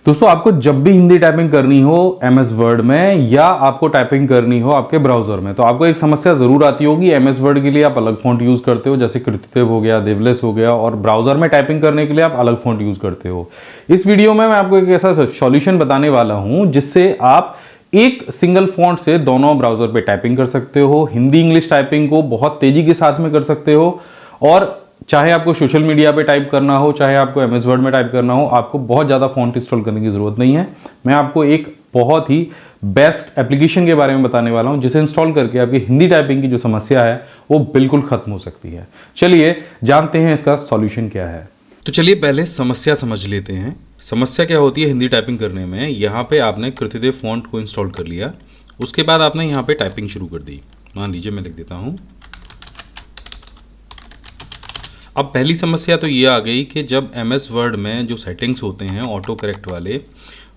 दोस्तों आपको जब भी हिंदी टाइपिंग करनी हो एमएस वर्ड में या आपको टाइपिंग करनी हो आपके ब्राउजर में, तो आपको एक समस्या जरूर आती होगी। एमएस वर्ड के लिए आप अलग फॉन्ट यूज करते हो, जैसे कृतिदेव हो गया, देवलेस हो गया, और ब्राउजर में टाइपिंग करने के लिए आप अलग फॉन्ट यूज करते हो। इस वीडियो में मैं आपको एक ऐसा सॉल्यूशन बताने वाला हूं जिससे आप एक सिंगल फॉन्ट से दोनों ब्राउजर पे टाइपिंग कर सकते हो, हिंदी इंग्लिश टाइपिंग को बहुत तेजी के साथ में कर सकते हो। और चाहे आपको सोशल मीडिया पे टाइप करना हो, चाहे आपको एमएस वर्ड में टाइप करना हो, आपको बहुत ज़्यादा फॉन्ट इंस्टॉल करने की ज़रूरत नहीं है। मैं आपको एक बहुत ही बेस्ट एप्लीकेशन के बारे में बताने वाला हूं जिसे इंस्टॉल करके आपकी हिंदी टाइपिंग की जो समस्या है वो बिल्कुल खत्म हो सकती है। चलिए जानते हैं इसका सॉल्यूशन क्या है। तो चलिए पहले समस्या समझ लेते हैं। समस्या क्या होती है हिंदी टाइपिंग करने में। यहाँ पे आपने कृतिदेव फॉन्ट को इंस्टॉल कर लिया, उसके बाद आपने यहाँ पे टाइपिंग शुरू कर दी। मान लीजिए मैं लिख देता हूँ। अब पहली समस्या तो ये आ गई कि जब एमएस वर्ड में जो सेटिंग्स होते हैं ऑटो करेक्ट वाले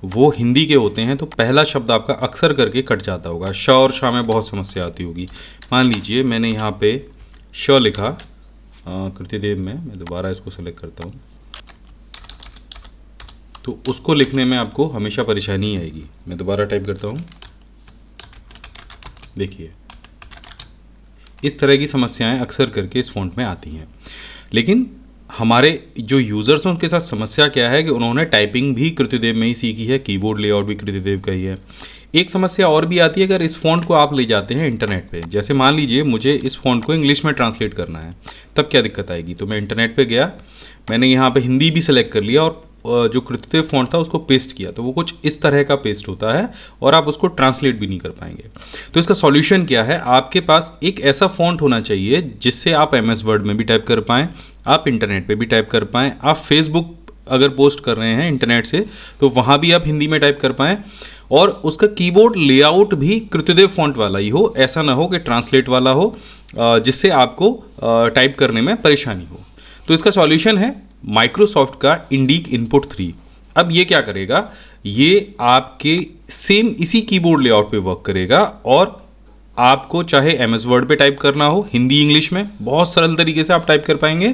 वो हिंदी के होते हैं, तो पहला शब्द आपका अक्सर करके कट जाता होगा। श और शाह में बहुत समस्या आती होगी। मान लीजिए मैंने यहाँ पे श लिखा कृतिदेव में, मैं दोबारा इसको सेलेक्ट करता हूँ, तो उसको लिखने में आपको हमेशा परेशानी आएगी। मैं दोबारा टाइप करता हूँ, देखिए इस तरह की समस्याएं अक्सर करके इस फॉन्ट में आती हैं। लेकिन हमारे जो यूज़र्स हैं उनके साथ समस्या क्या है कि उन्होंने टाइपिंग भी कृतिदेव में ही सीखी है, कीबोर्ड लेआउट भी कृतिदेव का ही है। एक समस्या और भी आती है अगर इस फॉन्ट को आप ले जाते हैं इंटरनेट पे। जैसे मान लीजिए मुझे इस फॉन्ट को इंग्लिश में ट्रांसलेट करना है, तब क्या दिक्कत आएगी। तो मैं इंटरनेट पे गया, मैंने यहाँ पे हिंदी भी सेलेक्ट कर लिया और जो कृतिदेव फॉन्ट था उसको पेस्ट किया, तो वो कुछ इस तरह का पेस्ट होता है और आप उसको ट्रांसलेट भी नहीं कर पाएंगे। तो इसका सॉल्यूशन क्या है, आपके पास एक ऐसा फॉन्ट होना चाहिए जिससे आप एमएस वर्ड में भी टाइप कर पाएँ, आप इंटरनेट पे भी टाइप कर पाएँ, आप फेसबुक अगर पोस्ट कर रहे हैं इंटरनेट से तो वहाँ भी आप हिंदी में टाइप कर पाएँ, और उसका कीबोर्ड लेआउट भी कृतिदेव फॉन्ट वाला ही हो। ऐसा ना हो कि ट्रांसलेट वाला हो जिससे आपको टाइप करने में परेशानी हो। तो इसका सॉल्यूशन है माइक्रोसॉफ्ट का इंडिक इनपुट 3। अब ये क्या करेगा, ये आपके सेम इसी कीबोर्ड लेआउट पे वर्क करेगा और आपको चाहे एमएस वर्ड पे टाइप करना हो हिंदी इंग्लिश में बहुत सरल तरीके से आप टाइप कर पाएंगे,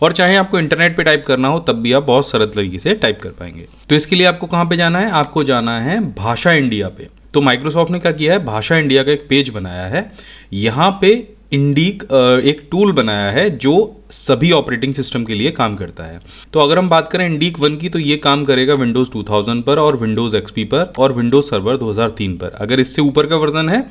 और चाहे आपको इंटरनेट पे टाइप करना हो तब भी आप बहुत सरल तरीके से टाइप कर पाएंगे। तो इसके लिए आपको कहाँ पे जाना है, आपको जाना है भाषा इंडिया पे। तो माइक्रोसॉफ्ट ने क्या किया है, भाषा इंडिया का एक पेज बनाया है। यहाँ पे इंडिक एक टूल बनाया है जो सभी ऑपरेटिंग सिस्टम के लिए काम करता है। तो अगर हम बात करें इंडिक 1 की, तो ये काम करेगा विंडोज़ 2000 पर और विंडोज़ एक्सपी पर और विंडोज़ सर्वर 2003 पर। अगर इससे ऊपर का वर्जन है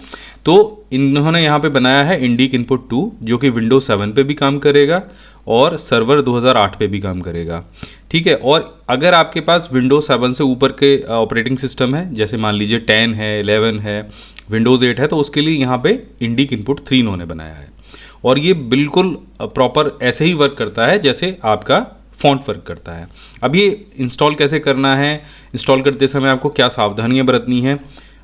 तो इन्होंने यहाँ पे बनाया है इंडिक इनपुट 2 जो कि विंडोज़ 7 पे भी काम करेगा और सर्वर 2008 पे भी काम करेगा। ठीक है, और अगर आपके पास विंडोज़ 7 से ऊपर के ऑपरेटिंग सिस्टम है, जैसे मान लीजिए 10 है, 11 है, विंडोज़ 8 है, तो उसके लिए यहाँ पे इंडिक इनपुट 3 इन्होंने बनाया है। और ये बिल्कुल प्रॉपर ऐसे ही वर्क करता है जैसे आपका फॉन्ट वर्क करता है। अब ये इंस्टॉल कैसे करना है, इंस्टॉल करते समय आपको क्या सावधानियां बरतनी है,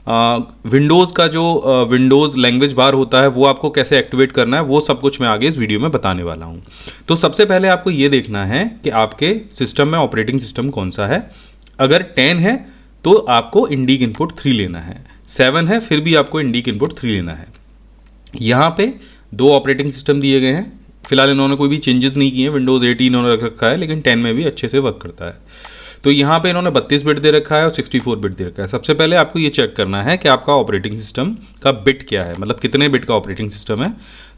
विंडोज़ का जो विंडोज़ लैंग्वेज बार होता है वो आपको कैसे एक्टिवेट करना है, वो सब कुछ मैं आगे इस वीडियो में बताने वाला हूँ। तो सबसे पहले आपको ये देखना है कि आपके सिस्टम में ऑपरेटिंग सिस्टम कौन सा है। अगर 10 है तो आपको इंडिक इनपुट 3 लेना है, 7 है फिर भी आपको इंडिक इनपुट 3 लेना है। यहाँ पे 2 ऑपरेटिंग सिस्टम दिए गए हैं। फिलहाल इन्होंने कोई भी चेंजेस नहीं किए हैं, विंडोज़ 8 इन्होंने रख रखा है, लेकिन 10 में भी अच्छे से वर्क करता है। तो यहाँ पे इन्होंने 32 बिट दे रखा है और 64 बिट दे रखा है। सबसे पहले आपको ये चेक करना है कि आपका ऑपरेटिंग सिस्टम का बिट क्या है, मतलब कितने बिट का ऑपरेटिंग सिस्टम है।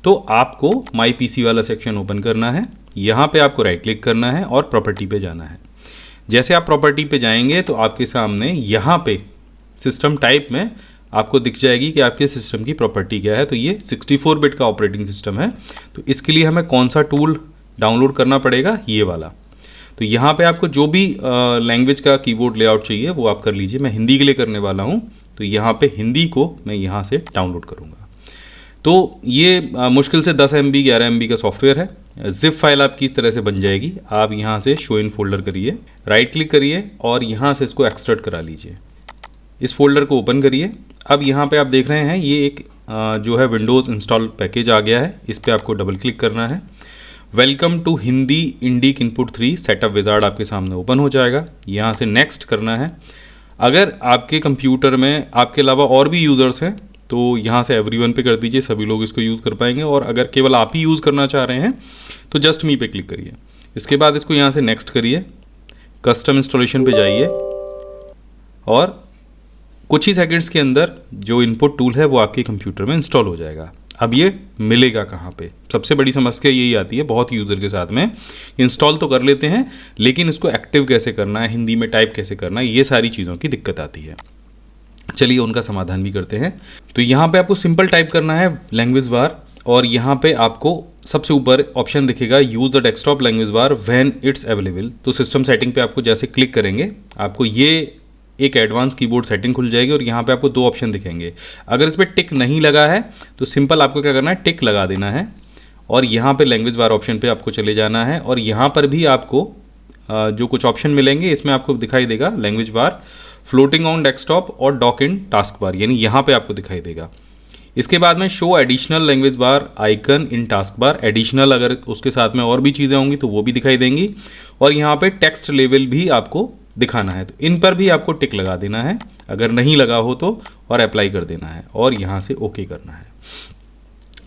तो आपको माई पीसी वाला सेक्शन ओपन करना है, यहाँ पे आपको राइट क्लिक करना है और प्रॉपर्टी पे जाना है। जैसे आप प्रॉपर्टी पे जाएंगे तो आपके सामने यहाँ पे सिस्टम टाइप में आपको दिख जाएगी कि आपके सिस्टम की प्रॉपर्टी क्या है। तो ये 64 बिट का ऑपरेटिंग सिस्टम है, तो इसके लिए हमें कौन सा टूल डाउनलोड करना पड़ेगा, ये वाला। तो यहाँ पे आपको जो भी लैंग्वेज का कीबोर्ड लेआउट चाहिए वो आप कर लीजिए। मैं हिंदी के लिए करने वाला हूँ, तो यहाँ पे हिंदी को मैं यहाँ से डाउनलोड करूँगा। तो ये मुश्किल से 10 MB 11 MB का सॉफ्टवेयर है। जिप फाइल आपकी इस तरह से बन जाएगी। आप यहाँ से शो इन फोल्डर करिए, राइट क्लिक करिए और यहाँ से इसको एक्सट्रैक्ट करा लीजिए। इस फोल्डर को ओपन करिए। अब यहाँ पे आप देख रहे हैं ये एक जो है विंडोज़ इंस्टॉल पैकेज आ गया है, इस पर आपको डबल क्लिक करना है। Welcome to Hindi Indic input 3 setup wizard आपके सामने ओपन हो जाएगा। यहाँ से नेक्स्ट करना है। अगर आपके कंप्यूटर में आपके अलावा और भी यूज़र्स हैं तो यहाँ से एवरीवन पे कर दीजिए, सभी लोग इसको यूज़ कर पाएंगे। और अगर केवल आप ही यूज़ करना चाह रहे हैं तो जस्ट मी पे क्लिक करिए। इसके बाद इसको यहाँ से नेक्स्ट करिए, कस्टम इंस्टॉलेशन पे जाइए, और कुछ ही सेकंड्स के अंदर जो इनपुट टूल है वो आपके कंप्यूटर में इंस्टॉल हो जाएगा। अब ये मिलेगा कहाँ पे? सबसे बड़ी समस्या यही आती है बहुत यूज़र के साथ में, इंस्टॉल तो कर लेते हैं लेकिन इसको एक्टिव कैसे करना है, हिंदी में टाइप कैसे करना है, ये सारी चीज़ों की दिक्कत आती है। चलिए उनका समाधान भी करते हैं। तो यहाँ पे आपको सिंपल टाइप करना है लैंग्वेज बार, और यहाँ पे आपको सबसे ऊपर ऑप्शन दिखेगा use the desktop language bar when it's available. तो सिस्टम सेटिंग पे आपको जैसे क्लिक करेंगे आपको ये एक एडवांस कीबोर्ड सेटिंग खुल जाएगी और यहाँ पे आपको दो ऑप्शन दिखेंगे। अगर इस पर टिक नहीं लगा है तो सिंपल आपको क्या करना है, टिक लगा देना है और यहाँ पे लैंग्वेज बार ऑप्शन पे आपको चले जाना है और यहाँ पर भी आपको जो कुछ ऑप्शन मिलेंगे इसमें आपको दिखाई देगा language bar, floating on desktop और डॉक इन टास्क बार, यानी यहाँ पे आपको दिखाई देगा। इसके बाद में show additional language bar icon in task bar, additional अगर उसके साथ में और भी चीज़ें होंगी तो वो भी दिखाई देंगी, और यहाँ पे टेक्स्ट लेवल भी आपको दिखाना है। तो इन पर भी आपको टिक लगा देना है अगर नहीं लगा हो तो, और अप्लाई कर देना है और यहाँ से ओके करना है।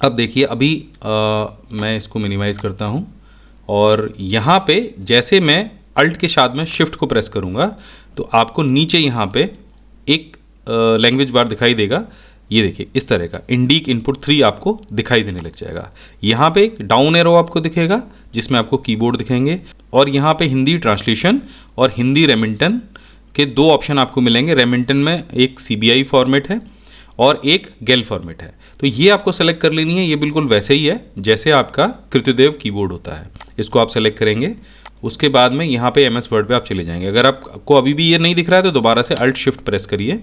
अब देखिए अभी मैं इसको मिनिमाइज़ करता हूँ और यहाँ पे जैसे मैं अल्ट के साथ में शिफ्ट को प्रेस करूँगा तो आपको नीचे यहाँ पे एक लैंग्वेज बार दिखाई देगा। ये देखिए इस तरह का इंडिक इनपुट 3 आपको दिखाई देने लग जाएगा। यहाँ पे एक डाउन एरो आपको दिखेगा जिसमें आपको कीबोर्ड दिखेंगे और यहाँ पे हिंदी ट्रांसलेशन और हिंदी रेमिंटन के दो ऑप्शन आपको मिलेंगे। रेमिंटन में एक CBI फॉर्मेट है और एक गेल फॉर्मेट है, तो ये आपको सेलेक्ट कर लेनी है। ये बिल्कुल वैसे ही है जैसे आपका कृत्यदेव कीबोर्ड होता है, इसको आप सेलेक्ट करेंगे। उसके बाद में यहाँ पे MS वर्ड पे आप चले जाएंगे। अगर आपको अभी भी ये नहीं दिख रहा है तो दोबारा से अल्ट शिफ्ट प्रेस करिए,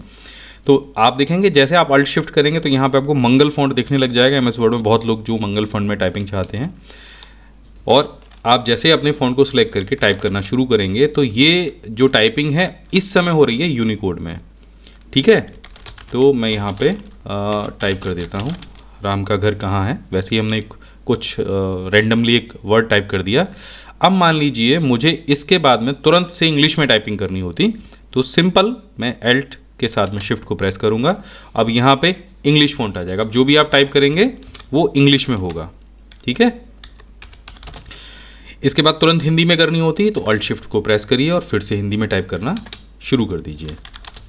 तो आप देखेंगे जैसे आप अल्ट शिफ्ट करेंगे तो यहाँ पे आपको मंगल फॉन्ट दिखने लग जाएगा। MS वर्ड में बहुत लोग जो मंगल फॉन्ट में टाइपिंग चाहते हैं, और आप जैसे अपने फ़ॉन्ट को सिलेक्ट करके टाइप करना शुरू करेंगे तो ये जो टाइपिंग है इस समय हो रही है यूनिकोड में, ठीक है। तो मैं यहाँ पे टाइप कर देता हूँ राम का घर कहाँ है। वैसे ही हमने कुछ रैंडमली एक वर्ड टाइप कर दिया। अब मान लीजिए मुझे इसके बाद में तुरंत से इंग्लिश में टाइपिंग करनी होती तो सिंपल मैं एल्ट के साथ में शिफ्ट को प्रेस करूँगा। अब यहाँ पे इंग्लिश फ़ॉन्ट आ जाएगा। अब जो भी आप टाइप करेंगे वो इंग्लिश में होगा, ठीक है। इसके बाद तुरंत हिंदी में करनी होती तो अल्ट शिफ्ट को प्रेस करिए और फिर से हिंदी में टाइप करना शुरू कर दीजिए।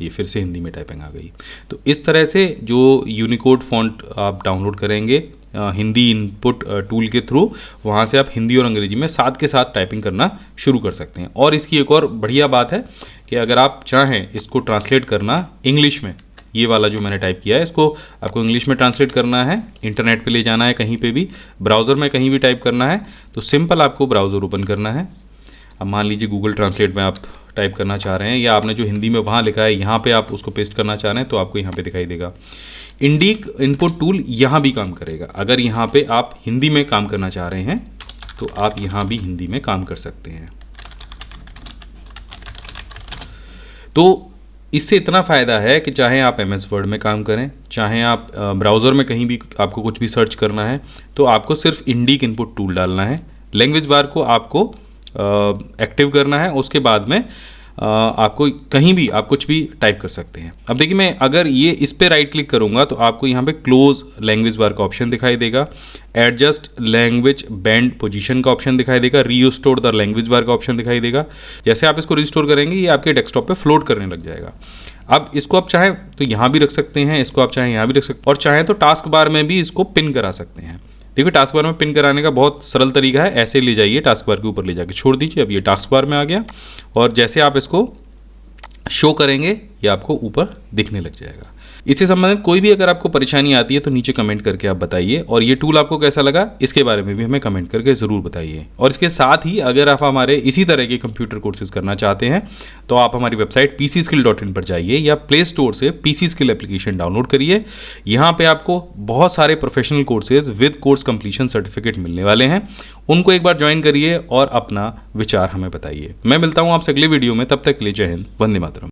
ये फिर से हिंदी में टाइपिंग आ गई। तो इस तरह से जो यूनिकोड फॉन्ट आप डाउनलोड करेंगे हिंदी इनपुट टूल के थ्रू, वहाँ से आप हिंदी और अंग्रेजी में साथ के साथ टाइपिंग करना शुरू कर सकते हैं। और इसकी एक और बढ़िया बात है कि अगर आप चाहें इसको ट्रांसलेट करना इंग्लिश में, ये वाला जो मैंने टाइप किया है इसको आपको इंग्लिश में ट्रांसलेट करना है, इंटरनेट पे ले जाना है, कहीं पे भी ब्राउज़र में कहीं भी टाइप करना है तो सिंपल आपको ब्राउज़र ओपन करना है। अब मान लीजिए गूगल ट्रांसलेट में आप टाइप करना चाह रहे हैं या आपने जो हिंदी में वहाँ लिखा है यहाँ पे आप उसको पेस्ट करना चाह रहे हैं तो आपको यहाँ पे दिखाई देगा। इंडिक इनपुट टूल यहाँ भी काम करेगा। अगर यहाँ पे आप हिंदी में काम करना चाह रहे हैं तो आप यहाँ भी हिंदी में काम कर सकते हैं। तो इससे इतना फ़ायदा है कि चाहे आप MS वर्ड में काम करें, चाहे आप ब्राउज़र में कहीं भी आपको कुछ भी सर्च करना है तो आपको सिर्फ इंडिक इनपुट टूल डालना है। लैंग्वेज बार को आपको एक्टिव करना है, उसके बाद में आपको कहीं भी आप कुछ भी टाइप कर सकते हैं। अब देखिए मैं अगर ये इस पे राइट क्लिक करूंगा तो आपको यहाँ पे क्लोज लैंग्वेज बार का ऑप्शन दिखाई देगा, एडजस्ट लैंग्वेज बैंड पोजीशन का ऑप्शन दिखाई देगा, रीस्टोर द लैंग्वेज बार का ऑप्शन दिखाई देगा। जैसे आप इसको रिस्टोर करेंगे ये आपके डेस्कटॉप पे फ्लोट करने लग जाएगा। अब इसको आप चाहें तो यहाँ भी रख सकते हैं, इसको आप चाहें यहाँ भी रख सकते हैं, और चाहें तो टास्क बार में भी इसको पिन करा सकते हैं। देखिए टास्क बार में पिन कराने का बहुत सरल तरीका है, ऐसे ले जाइए टास्क बार के ऊपर ले जाके छोड़ दीजिए। अब ये टास्क बार में आ गया और जैसे आप इसको शो करेंगे ये आपको ऊपर दिखने लग जाएगा। इससे संबंधित कोई भी अगर आपको परेशानी आती है तो नीचे कमेंट करके आप बताइए, और ये टूल आपको कैसा लगा इसके बारे में भी हमें कमेंट करके ज़रूर बताइए। और इसके साथ ही अगर आप हमारे इसी तरह के कंप्यूटर कोर्सेज करना चाहते हैं तो आप हमारी वेबसाइट pcskill.in पर जाइए या प्ले स्टोर से PC स्किल एप्लीकेशन डाउनलोड करिए। यहाँ पे आपको बहुत सारे professional courses with course completion certificate मिलने वाले हैं, उनको एक बार ज्वाइन करिए और अपना विचार हमें बताइए। मैं मिलता हूँ आपसे अगले वीडियो में, तब तक के लिए जय हिंद, वंदे मातरम।